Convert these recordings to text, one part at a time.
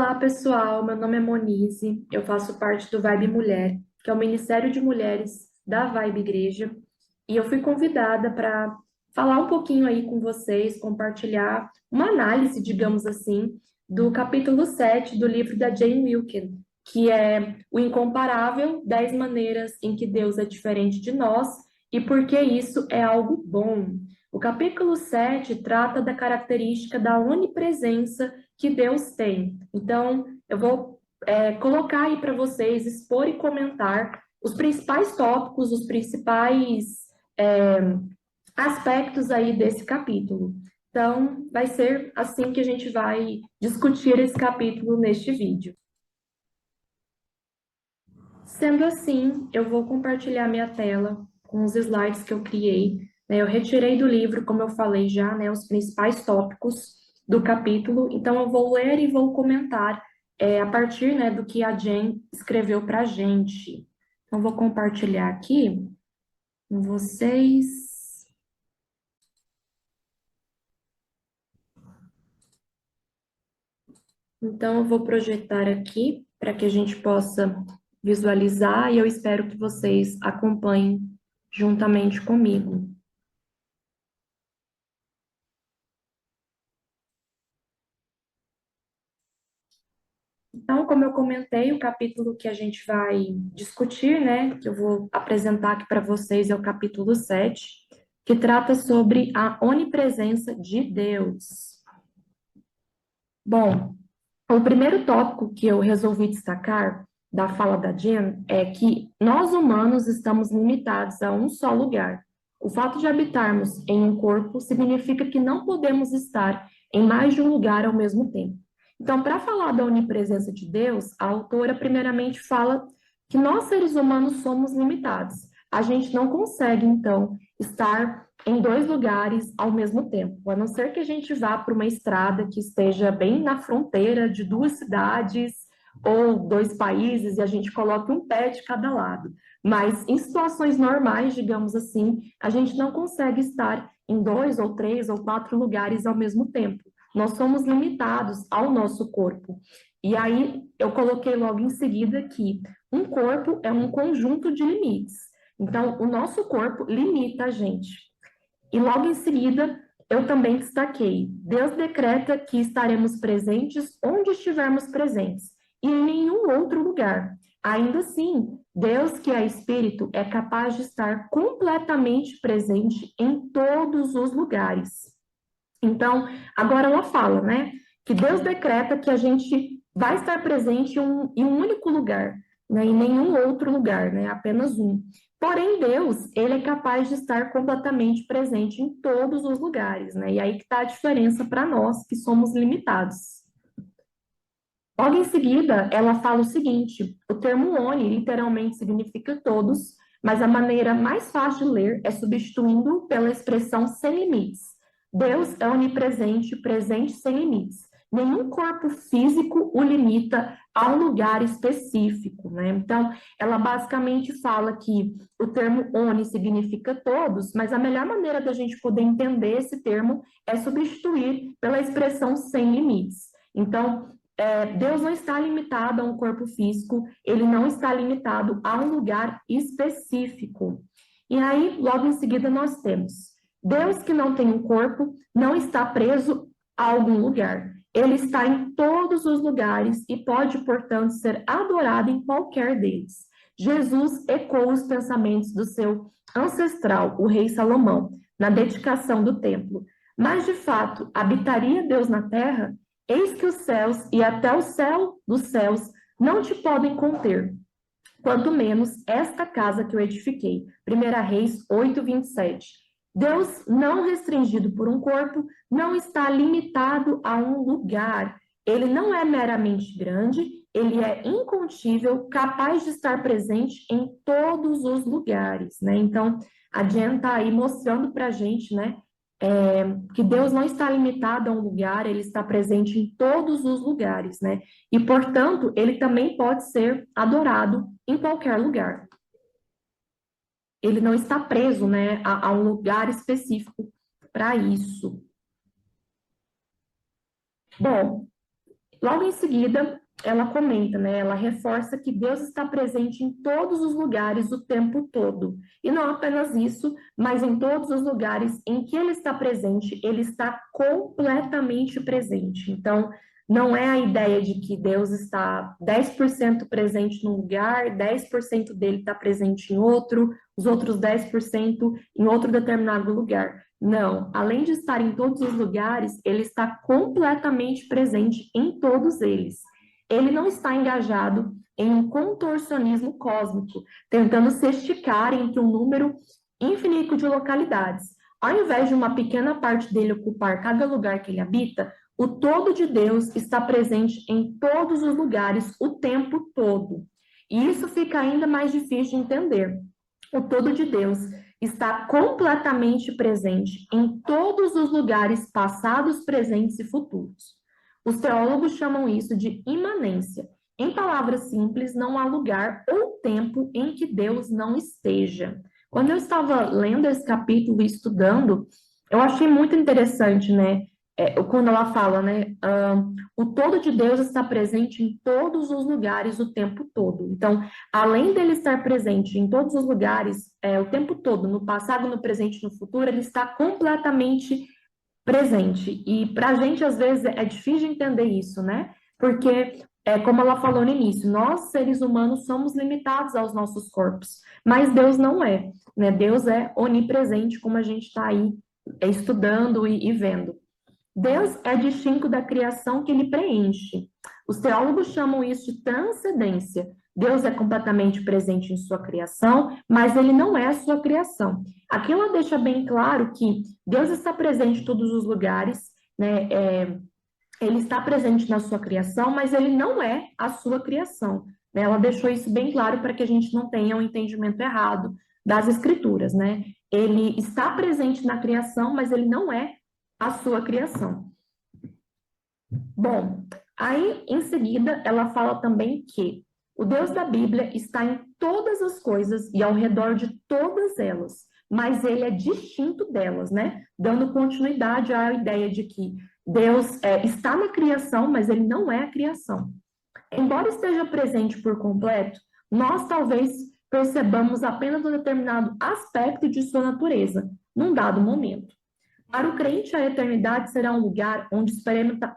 Olá, pessoal. Meu nome é Monize. Eu faço parte do Vibe Mulher, que é o Ministério de Mulheres da Vibe Igreja. E eu fui convidada para falar um pouquinho aí com vocês, compartilhar uma análise, digamos assim, do capítulo 7 do livro da Jane Wilken, que é O Incomparável: 10 Maneiras em que Deus é Diferente de Nós e por que isso é algo bom. O capítulo 7 trata da característica da onipresença que Deus tem. Então, eu vou colocar aí para vocês, expor e comentar os principais tópicos, os principais é, aspectos aí desse capítulo. Então, vai ser assim que a gente vai discutir esse capítulo neste vídeo. Sendo assim, eu vou compartilhar minha tela com os slides que eu criei, né? Eu retirei do livro, como eu falei já, né, os principais tópicos do capítulo. Então, eu vou ler e vou comentar a partir, né, do que a Jen escreveu para a gente. Então, vou compartilhar aqui com vocês. Então, eu vou projetar aqui para que a gente possa visualizar e eu espero que vocês acompanhem juntamente comigo. Então, como eu comentei, o capítulo que a gente vai discutir, né, que eu vou apresentar aqui para vocês, é o capítulo 7, que trata sobre a onipresença de Deus. Bom, o primeiro tópico que eu resolvi destacar da fala da Jen é que nós humanos estamos limitados a um só lugar. O fato de habitarmos em um corpo significa que não podemos estar em mais de um lugar ao mesmo tempo. Então, para falar da onipresença de Deus, a autora primeiramente fala que nós seres humanos somos limitados. A gente não consegue, então, estar em dois lugares ao mesmo tempo, a não ser que a gente vá para uma estrada que esteja bem na fronteira de duas cidades ou dois países e a gente coloque um pé de cada lado. Mas em situações normais, digamos assim, a gente não consegue estar em dois ou três ou quatro lugares ao mesmo tempo. Nós somos limitados ao nosso corpo. E aí eu coloquei logo em seguida que um corpo é um conjunto de limites. Então, o nosso corpo limita a gente. E logo em seguida, eu também destaquei: Deus decreta que estaremos presentes onde estivermos presentes, e em nenhum outro lugar. Ainda assim, Deus, que é Espírito, é capaz de estar completamente presente em todos os lugares. Então, agora ela fala, né, que Deus decreta que a gente vai estar presente em um único lugar, né, em nenhum outro lugar, né, apenas um. Porém, Deus, ele é capaz de estar completamente presente em todos os lugares, né, e aí que está a diferença para nós, que somos limitados. Logo em seguida, ela fala o seguinte: o termo oni literalmente significa todos, mas a maneira mais fácil de ler é substituindo pela expressão sem limites. Deus é onipresente, presente sem limites. Nenhum corpo físico o limita a um lugar específico, né? Então, ela basicamente fala que o termo oni significa todos, mas a melhor maneira da gente poder entender esse termo é substituir pela expressão sem limites. Então, Deus não está limitado a um corpo físico, ele não está limitado a um lugar específico. E aí, logo em seguida, nós temos Deus, que não tem um corpo, não está preso a algum lugar. Ele está em todos os lugares e pode, portanto, ser adorado em qualquer deles. Jesus ecoa os pensamentos do seu ancestral, o rei Salomão, na dedicação do templo. Mas, de fato, habitaria Deus na terra? Eis que os céus e até o céu dos céus não te podem conter, quanto menos esta casa que eu edifiquei. 1 Reis 8:27. Deus, não restringido por um corpo, não está limitado a um lugar. Ele não é meramente grande, ele é incontível, capaz de estar presente em todos os lugares, né? Então, a Jen está aí mostrando para a gente, né, que Deus não está limitado a um lugar, ele está presente em todos os lugares, né? E, portanto, ele também pode ser adorado em qualquer lugar. Ele não está preso, né, a um lugar específico para isso. Bom, Logo em seguida, ela comenta, né? Ela reforça que Deus está presente em todos os lugares o tempo todo. E não apenas isso, mas em todos os lugares em que ele está presente, ele está completamente presente. Então, não é a ideia de que Deus está 10% presente num lugar, 10% dele está presente em outro, os outros 10% em outro determinado lugar. Não, além de estar em todos os lugares, ele está completamente presente em todos eles. Ele não está engajado em um contorcionismo cósmico, tentando se esticar entre um número infinito de localidades. Ao invés de uma pequena parte dele ocupar cada lugar que ele habita, o todo de Deus está presente em todos os lugares o tempo todo. E isso fica ainda mais difícil de entender. O todo de Deus está completamente presente em todos os lugares passados, presentes e futuros. Os teólogos chamam isso de imanência. Em palavras simples, não há lugar ou tempo em que Deus não esteja. Quando eu estava lendo esse capítulo e estudando, eu achei muito interessante, né? Quando ela fala, né? O todo de Deus está presente em todos os lugares o tempo todo. Então, além dele estar presente em todos os lugares, o tempo todo, no passado, no presente e no futuro, ele está completamente presente. E para a gente, às vezes, é difícil de entender isso, né? Porque, como ela falou no início, nós, seres humanos, somos limitados aos nossos corpos, mas Deus não é, né? Deus é onipresente, como a gente está aí estudando e vendo. Deus é distinto da criação que ele preenche. Os teólogos chamam isso de transcendência. Deus é completamente presente em sua criação, mas ele não é a sua criação. Aqui ela deixa bem claro que Deus está presente em todos os lugares, né? Ele está presente na sua criação, mas ele não é a sua criação, né? Ela deixou isso bem claro para que a gente não tenha um entendimento errado das escrituras, né? Ele está presente na criação, mas ele não é a sua criação. Bom, aí em seguida ela fala também que o Deus da Bíblia está em todas as coisas e ao redor de todas elas, mas ele é distinto delas, né? Dando continuidade à ideia de que Deus está na criação, mas ele não é a criação. Embora esteja presente por completo, nós talvez percebamos apenas um determinado aspecto de sua natureza, num dado momento. Para o crente, a eternidade será um lugar onde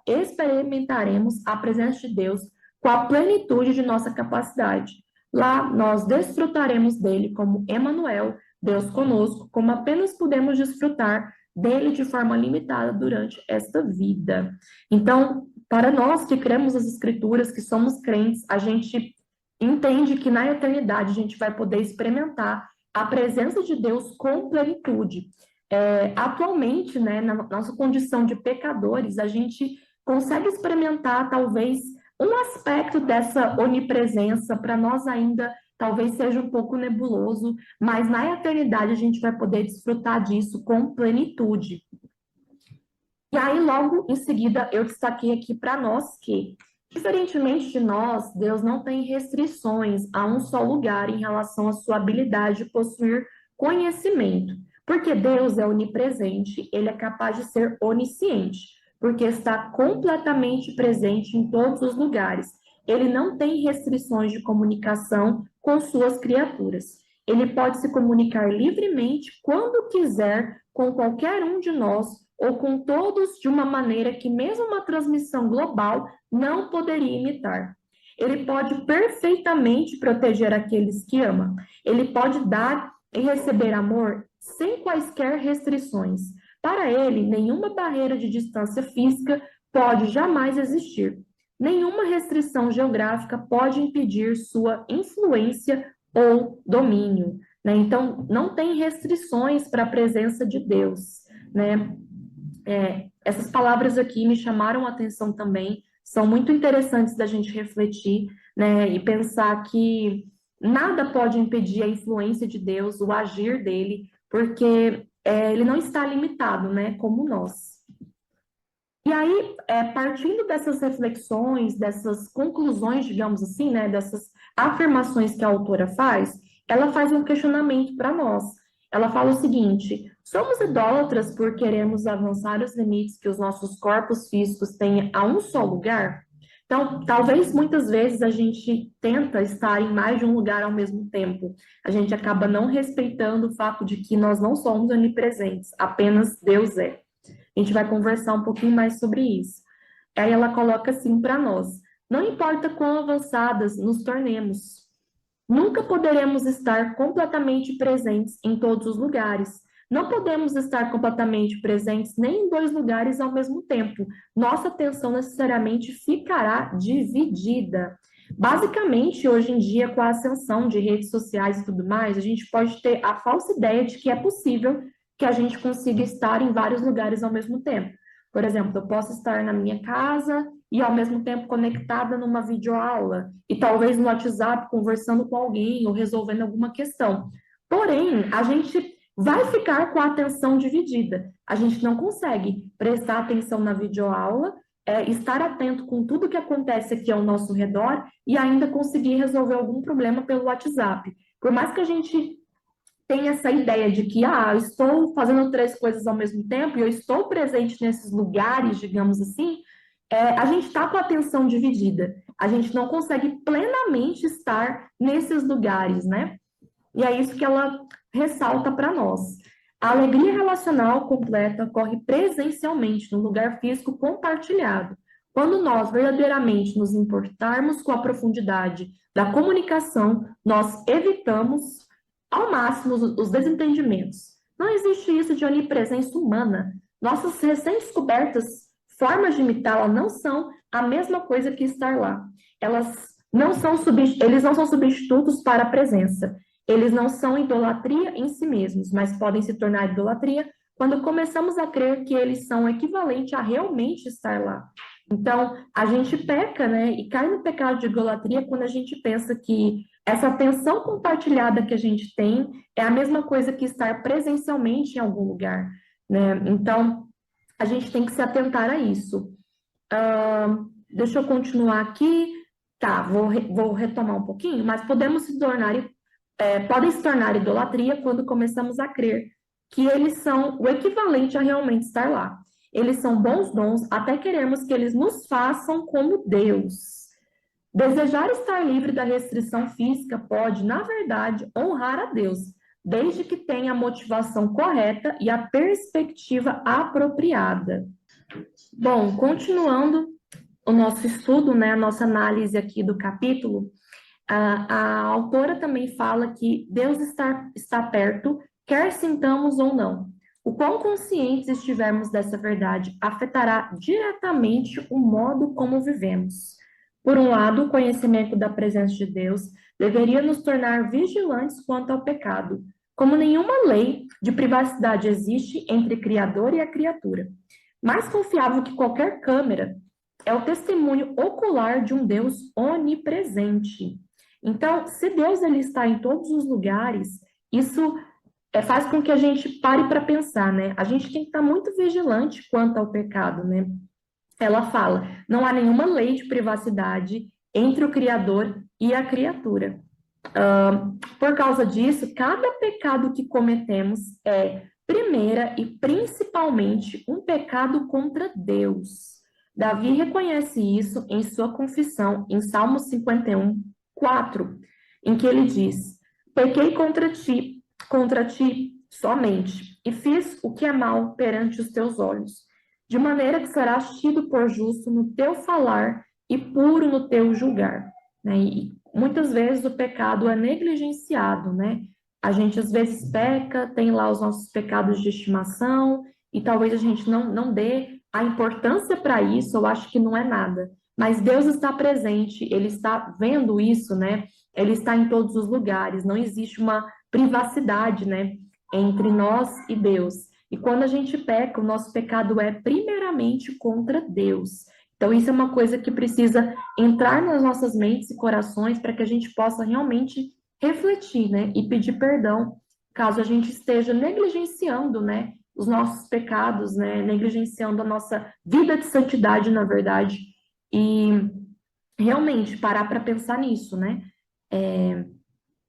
experimentaremos a presença de Deus com a plenitude de nossa capacidade. Lá, nós desfrutaremos dele como Emanuel, Deus conosco, como apenas podemos desfrutar dele de forma limitada durante esta vida. Então, para nós que cremos as Escrituras, que somos crentes, a gente entende que na eternidade a gente vai poder experimentar a presença de Deus com plenitude. Atualmente, né, na nossa condição de pecadores, a gente consegue experimentar talvez um aspecto dessa onipresença, para nós ainda talvez seja um pouco nebuloso, mas na eternidade a gente vai poder desfrutar disso com plenitude. E aí, logo em seguida, eu destaquei aqui para nós que, diferentemente de nós, Deus não tem restrições a um só lugar em relação à sua habilidade de possuir conhecimento. Porque Deus é onipresente, ele é capaz de ser onisciente, porque está completamente presente em todos os lugares. Ele não tem restrições de comunicação com suas criaturas. Ele pode se comunicar livremente quando quiser com qualquer um de nós ou com todos de uma maneira que mesmo uma transmissão global não poderia imitar. Ele pode perfeitamente proteger aqueles que ama. Ele pode dar e receber amor sem quaisquer restrições. Para ele, nenhuma barreira de distância física pode jamais existir. Nenhuma restrição geográfica pode impedir sua influência ou domínio, né? Então, não tem restrições para a presença de Deus, né? Essas palavras aqui me chamaram a atenção também, são muito interessantes da gente refletir, né? E pensar que nada pode impedir a influência de Deus, o agir dele, porque ele não está limitado, né? Como nós. E aí, partindo dessas reflexões, dessas conclusões, digamos assim, né, dessas afirmações que a autora faz, ela faz um questionamento para nós. Ela fala o seguinte: somos idólatras por queremos avançar os limites que os nossos corpos físicos têm a um só lugar? Então, talvez muitas vezes a gente tenta estar em mais de um lugar ao mesmo tempo. A gente acaba não respeitando o fato de que nós não somos onipresentes, apenas Deus é. A gente vai conversar um pouquinho mais sobre isso. Aí ela coloca assim para nós: não importa quão avançadas nos tornemos, nunca poderemos estar completamente presentes em todos os lugares. Não podemos estar completamente presentes nem em dois lugares ao mesmo tempo. Nossa atenção necessariamente ficará dividida. Basicamente, hoje em dia, com a ascensão de redes sociais e tudo mais, a gente pode ter a falsa ideia de que é possível que a gente consiga estar em vários lugares ao mesmo tempo. Por exemplo, eu posso estar na minha casa e ao mesmo tempo conectada numa videoaula e talvez no WhatsApp conversando com alguém ou resolvendo alguma questão. Porém, a gente vai ficar com a atenção dividida. A gente não consegue prestar atenção na videoaula, estar atento com tudo que acontece aqui ao nosso redor e ainda conseguir resolver algum problema pelo WhatsApp. Por mais que a gente tem essa ideia de que, eu estou fazendo três coisas ao mesmo tempo e eu estou presente nesses lugares, digamos assim, a gente está com a atenção dividida. A gente não consegue plenamente estar nesses lugares, né? E é isso que ela ressalta para nós. A alegria relacional completa ocorre presencialmente, no lugar físico compartilhado. Quando nós verdadeiramente nos importarmos com a profundidade da comunicação, nós evitamos ao máximo os desentendimentos. Não existe isso de onipresença humana. Nossas recém-descobertas formas de imitá-la não são a mesma coisa que estar lá. Eles não são substitutos para a presença. Eles não são idolatria em si mesmos, mas podem se tornar idolatria quando começamos a crer que eles são equivalentes a realmente estar lá. Então, a gente peca, né, e cai no pecado de idolatria quando a gente pensa que essa atenção compartilhada que a gente tem é a mesma coisa que estar presencialmente em algum lugar, né? Então, a gente tem que se atentar a isso. Deixa eu continuar aqui. Tá, vou retomar um pouquinho, mas podem se tornar idolatria quando começamos a crer que eles são o equivalente a realmente estar lá. Eles são bons dons, até queremos que eles nos façam como Deus. Desejar estar livre da restrição física pode, na verdade, honrar a Deus, desde que tenha a motivação correta e a perspectiva apropriada. Bom, continuando o nosso estudo, né, a nossa análise aqui do capítulo, a autora também fala que Deus está perto, quer sintamos ou não. O quão conscientes estivermos dessa verdade afetará diretamente o modo como vivemos. Por um lado, o conhecimento da presença de Deus deveria nos tornar vigilantes quanto ao pecado, como nenhuma lei de privacidade existe entre o Criador e a criatura. Mais confiável que qualquer câmera é o testemunho ocular de um Deus onipresente. Então, se Deus ele está em todos os lugares, isso faz com que a gente pare para pensar, né? A gente tem que estar muito vigilante quanto ao pecado, né? Ela fala, não há nenhuma lei de privacidade entre o Criador e a criatura. Por causa disso, cada pecado que cometemos é, primeira e principalmente, um pecado contra Deus. Davi reconhece isso em sua confissão, em Salmo 51, 4, em que ele diz: pequei contra ti somente, e fiz o que é mal perante os teus olhos, de maneira que serás tido por justo no teu falar e puro no teu julgar. Né? E muitas vezes o pecado é negligenciado, né? A gente às vezes peca, tem lá os nossos pecados de estimação, e talvez a gente não dê a importância para isso, eu acho que não é nada. Mas Deus está presente, Ele está vendo isso, né? Ele está em todos os lugares, não existe uma privacidade, né, entre nós e Deus. E quando a gente peca, o nosso pecado é primeiramente contra Deus. Então, isso é uma coisa que precisa entrar nas nossas mentes e corações para que a gente possa realmente refletir, né, e pedir perdão, caso a gente esteja negligenciando, né, os nossos pecados, né, negligenciando a nossa vida de santidade, na verdade, e realmente parar para pensar nisso, né,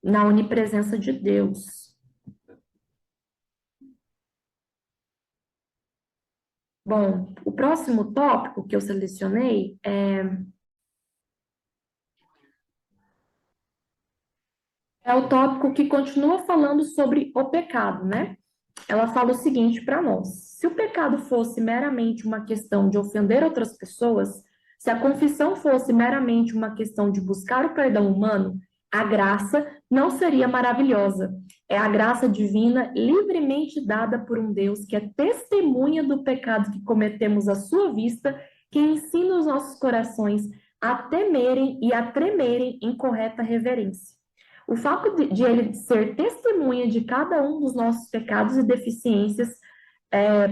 na onipresença de Deus. Bom, o próximo tópico que eu selecionei é É o tópico que continua falando sobre o pecado, né? Ela fala o seguinte para nós: se o pecado fosse meramente uma questão de ofender outras pessoas, se a confissão fosse meramente uma questão de buscar o perdão humano, a graça não seria maravilhosa. É a graça divina livremente dada por um Deus que é testemunha do pecado que cometemos à sua vista, que ensina os nossos corações a temerem e a tremerem em correta reverência. O fato de ele ser testemunha de cada um dos nossos pecados e deficiências,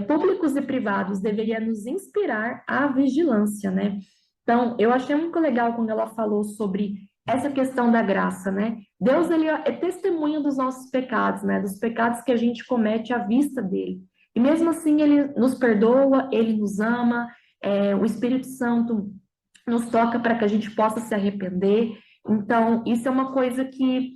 públicos e privados, deveria nos inspirar à vigilância, né? Então, eu achei muito legal quando ela falou sobre essa questão da graça, né? Deus, ele é testemunha dos nossos pecados, né? Dos pecados que a gente comete à vista dele. E mesmo assim, ele nos perdoa, ele nos ama, o Espírito Santo nos toca para que a gente possa se arrepender. Então, isso é uma coisa que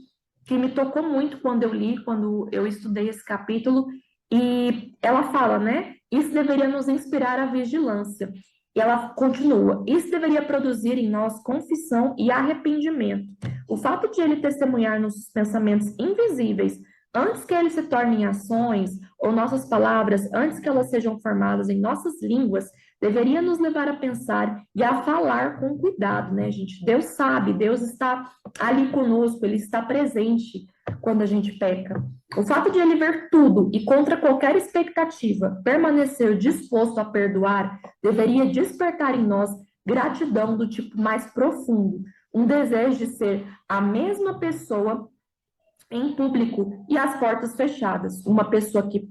me tocou muito quando eu li, quando eu estudei esse capítulo, e ela fala, né? Isso deveria nos inspirar à vigilância. E ela continua: isso deveria produzir em nós confissão e arrependimento. O fato de ele testemunhar nos pensamentos invisíveis, antes que eles se tornem ações, ou nossas palavras, antes que elas sejam formadas em nossas línguas, deveria nos levar a pensar e a falar com cuidado, né, gente? Deus sabe, Deus está ali conosco, Ele está presente quando a gente peca. O fato de Ele ver tudo e contra qualquer expectativa, permanecer disposto a perdoar, deveria despertar em nós gratidão do tipo mais profundo, um desejo de ser a mesma pessoa em público e às portas fechadas, uma pessoa que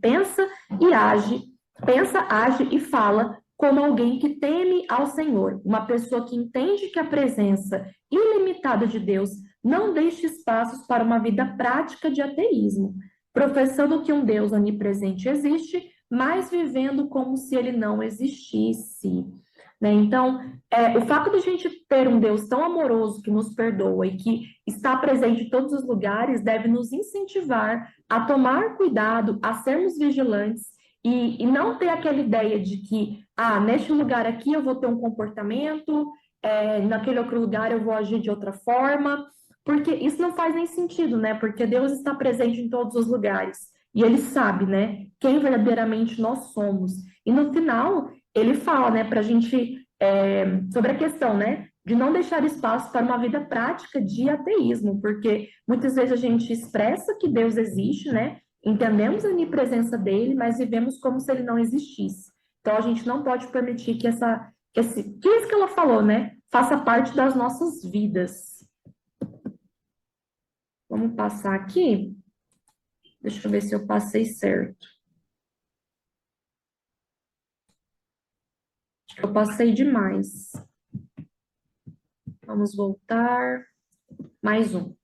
age e fala como alguém que teme ao Senhor, uma pessoa que entende que a presença ilimitada de Deus não deixa espaços para uma vida prática de ateísmo, professando que um Deus onipresente existe, mas vivendo como se ele não existisse. Né? Então, o fato de a gente ter um Deus tão amoroso que nos perdoa e que está presente em todos os lugares deve nos incentivar a tomar cuidado, a sermos vigilantes e não ter aquela ideia de que, neste lugar aqui eu vou ter um comportamento, naquele outro lugar eu vou agir de outra forma, porque isso não faz nem sentido, né? Porque Deus está presente em todos os lugares e Ele sabe, né, quem verdadeiramente nós somos. E no final, Ele fala, né, para a gente, sobre a questão, né, de não deixar espaço para uma vida prática de ateísmo, porque muitas vezes a gente expressa que Deus existe, né? Entendemos a onipresença dele, mas vivemos como se ele não existisse. Então, a gente não pode permitir que isso que ela falou, né, faça parte das nossas vidas. Vamos passar aqui. Deixa eu ver se eu passei certo. Acho que eu passei demais. Vamos voltar. Mais um.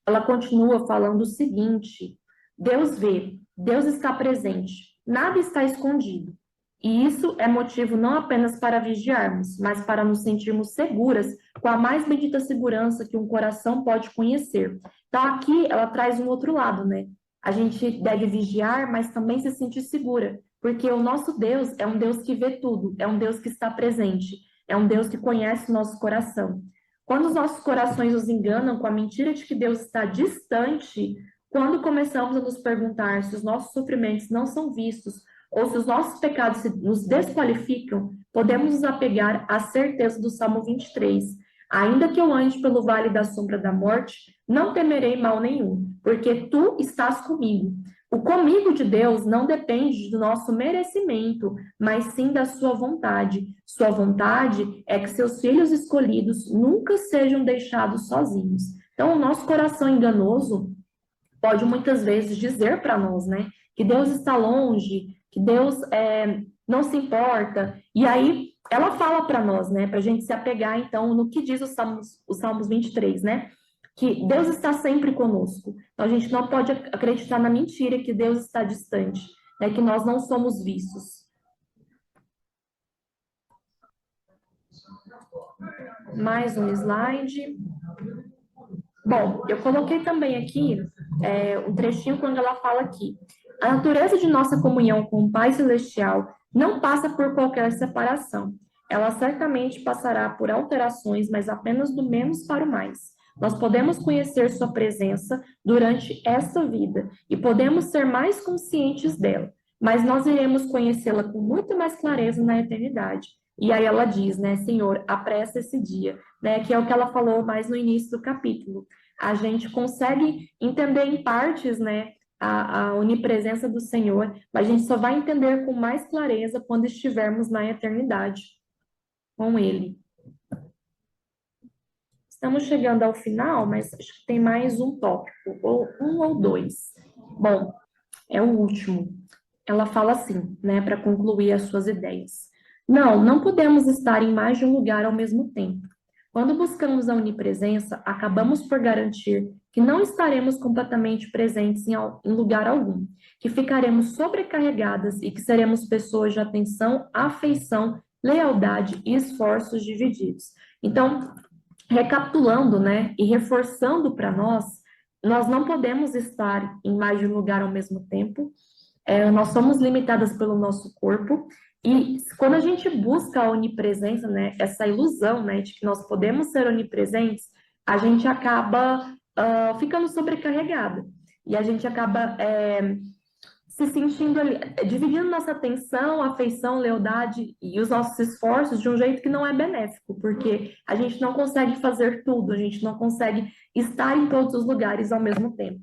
Ela continua falando o seguinte: Deus vê, Deus está presente, nada está escondido. E isso é motivo não apenas para vigiarmos, mas para nos sentirmos seguras com a mais bendita segurança que um coração pode conhecer. Então, aqui ela traz um outro lado, né? A gente deve vigiar, mas também se sentir segura, porque o nosso Deus é um Deus que vê tudo, é um Deus que está presente, é um Deus que conhece o nosso coração. Quando os nossos corações nos enganam com a mentira de que Deus está distante, quando começamos a nos perguntar se os nossos sofrimentos não são vistos ou se os nossos pecados nos desqualificam, podemos nos apegar à certeza do Salmo 23. Ainda que eu ande pelo vale da sombra da morte, não temerei mal nenhum, porque tu estás comigo. O comigo de Deus não depende do nosso merecimento, mas sim da sua vontade. Sua vontade é que seus filhos escolhidos nunca sejam deixados sozinhos. Então, o nosso coração enganoso pode muitas vezes dizer para nós, né, que Deus está longe, que Deus não se importa. E aí, ela fala para nós, né, para a gente se apegar, então, no que diz os Salmos 23, né? Que Deus está sempre conosco. Então, a gente não pode acreditar na mentira que Deus está distante, né, que nós não somos vistos. Mais um slide. Bom, eu coloquei também aqui um trechinho quando ela fala aqui. A natureza de nossa comunhão com o Pai Celestial não passa por qualquer separação. Ela certamente passará por alterações, mas apenas do menos para o mais. Nós podemos conhecer sua presença durante esta vida e podemos ser mais conscientes dela, mas nós iremos conhecê-la com muito mais clareza na eternidade. E aí ela diz, né, Senhor, apressa esse dia, né, que é o que ela falou mais no início do capítulo. A gente consegue entender em partes, né, a onipresença do Senhor, mas a gente só vai entender com mais clareza quando estivermos na eternidade com Ele. Estamos chegando ao final, mas acho que tem mais um tópico, ou um ou dois. Bom, é o último. Ela fala assim, né, para concluir as suas ideias. Não podemos estar em mais de um lugar ao mesmo tempo. Quando buscamos a onipresença, acabamos por garantir que não estaremos completamente presentes em lugar algum, que ficaremos sobrecarregadas e que seremos pessoas de atenção, afeição, lealdade e esforços divididos. Então, recapitulando, né, e reforçando para nós não podemos estar em mais de um lugar ao mesmo tempo. Nós somos limitadas pelo nosso corpo, e quando a gente busca a onipresença, né, essa ilusão, né, de que nós podemos ser onipresentes, a gente acaba ficando sobrecarregada, e a gente acaba se sentindo ali, dividindo nossa atenção, afeição, lealdade e os nossos esforços de um jeito que não é benéfico, porque a gente não consegue fazer tudo, a gente não consegue estar em todos os lugares ao mesmo tempo.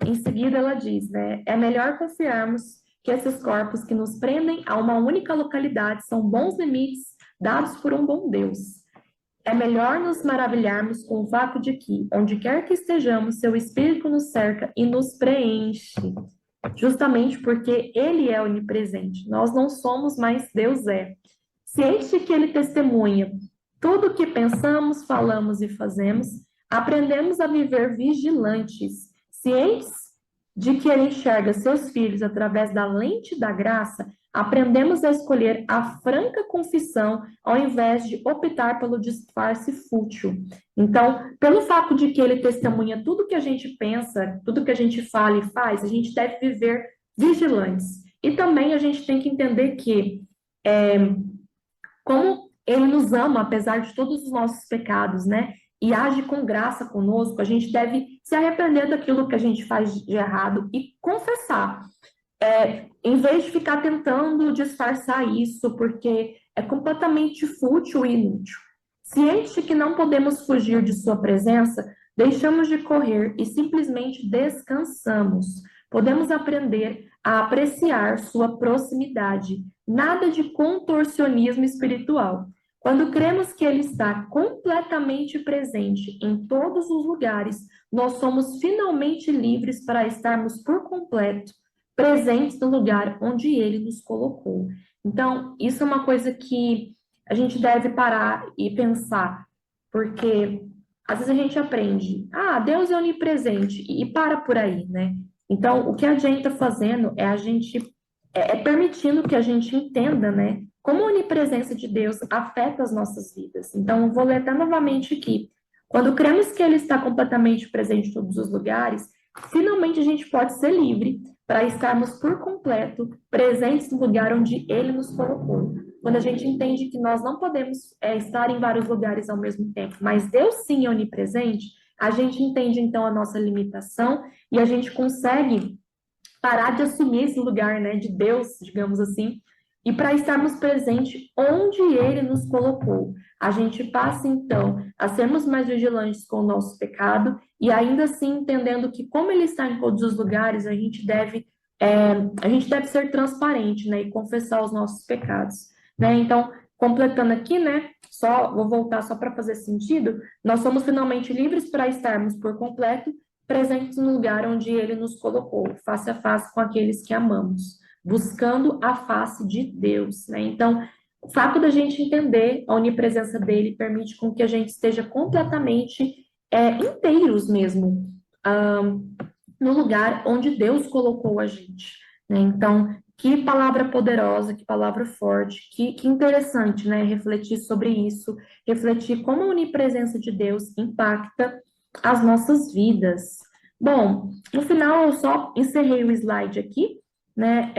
Em seguida, ela diz, né, é melhor confiarmos que esses corpos que nos prendem a uma única localidade são bons limites dados por um bom Deus. É melhor nos maravilharmos com o fato de que, onde quer que estejamos, seu Espírito nos cerca e nos preenche, justamente porque Ele é onipresente. Nós não somos, mas Deus é. Ciente de que Ele testemunha tudo o que pensamos, falamos e fazemos, aprendemos a viver vigilantes, cientes de que Ele enxerga seus filhos através da lente da graça, aprendemos a escolher a franca confissão ao invés de optar pelo disfarce fútil. Então, pelo fato de que Ele testemunha tudo que a gente pensa, tudo que a gente fala e faz, a gente deve viver vigilantes. E também a gente tem que entender que, como Ele nos ama, apesar de todos os nossos pecados, né? E age com graça conosco, a gente deve se arrepender daquilo que a gente faz de errado e confessar. Em vez de ficar tentando disfarçar isso, porque é completamente fútil e inútil. Ciente de que não podemos fugir de sua presença, deixamos de correr e simplesmente descansamos. Podemos aprender a apreciar sua proximidade. Nada de contorcionismo espiritual. Quando cremos que Ele está completamente presente em todos os lugares, nós somos finalmente livres para estarmos por completo presentes no lugar onde Ele nos colocou. Então, isso é uma coisa que a gente deve parar e pensar, porque às vezes a gente aprende, Deus é onipresente, e para por aí, né? Então, o que a gente está fazendo é a gente permitindo que a gente entenda, né, como a onipresença de Deus afeta as nossas vidas. Então, eu vou ler até novamente aqui. Quando cremos que Ele está completamente presente em todos os lugares, finalmente a gente pode ser livre para estarmos por completo presentes no lugar onde Ele nos colocou. Quando a gente entende que nós não podemos estar em vários lugares ao mesmo tempo, mas Deus sim é onipresente, a gente entende então a nossa limitação e a gente consegue parar de assumir esse lugar, né, de Deus, digamos assim, e para estarmos presentes onde Ele nos colocou. A gente passa, então, a sermos mais vigilantes com o nosso pecado e ainda assim entendendo que, como Ele está em todos os lugares, a gente deve ser transparente, né, e confessar os nossos pecados, né? Então, completando aqui, né, vou voltar só para fazer sentido, nós somos finalmente livres para estarmos por completo presentes no lugar onde Ele nos colocou, face a face com aqueles que amamos, buscando a face de Deus, né? Então, o fato da gente entender a onipresença dele permite com que a gente esteja completamente inteiros mesmo, no lugar onde Deus colocou a gente, né? Então, que palavra poderosa, que palavra forte, que interessante, né? Refletir sobre isso, refletir como a onipresença de Deus impacta as nossas vidas. Bom, no final eu só encerrei o slide aqui, né,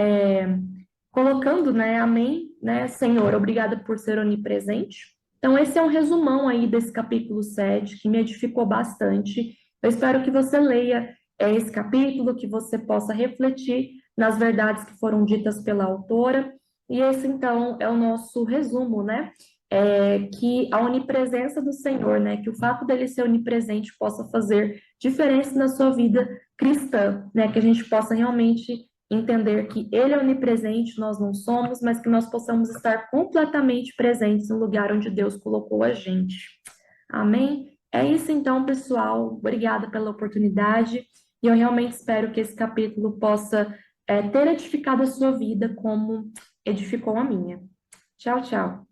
colocando, né, amém, né, Senhor, obrigada por ser onipresente, Então, esse é um resumão aí desse capítulo 7 que me edificou bastante. Eu espero que você leia esse capítulo, que você possa refletir nas verdades que foram ditas pela autora. E esse, então, é o nosso resumo, né? Que a onipresença do Senhor, né? Que o fato dele ser onipresente possa fazer diferença na sua vida cristã, né? Que a gente possa realmente entender que Ele é onipresente, nós não somos, mas que nós possamos estar completamente presentes no lugar onde Deus colocou a gente. Amém? É isso então, pessoal. Obrigada pela oportunidade e eu realmente espero que esse capítulo possa ter edificado a sua vida como edificou a minha. Tchau, tchau.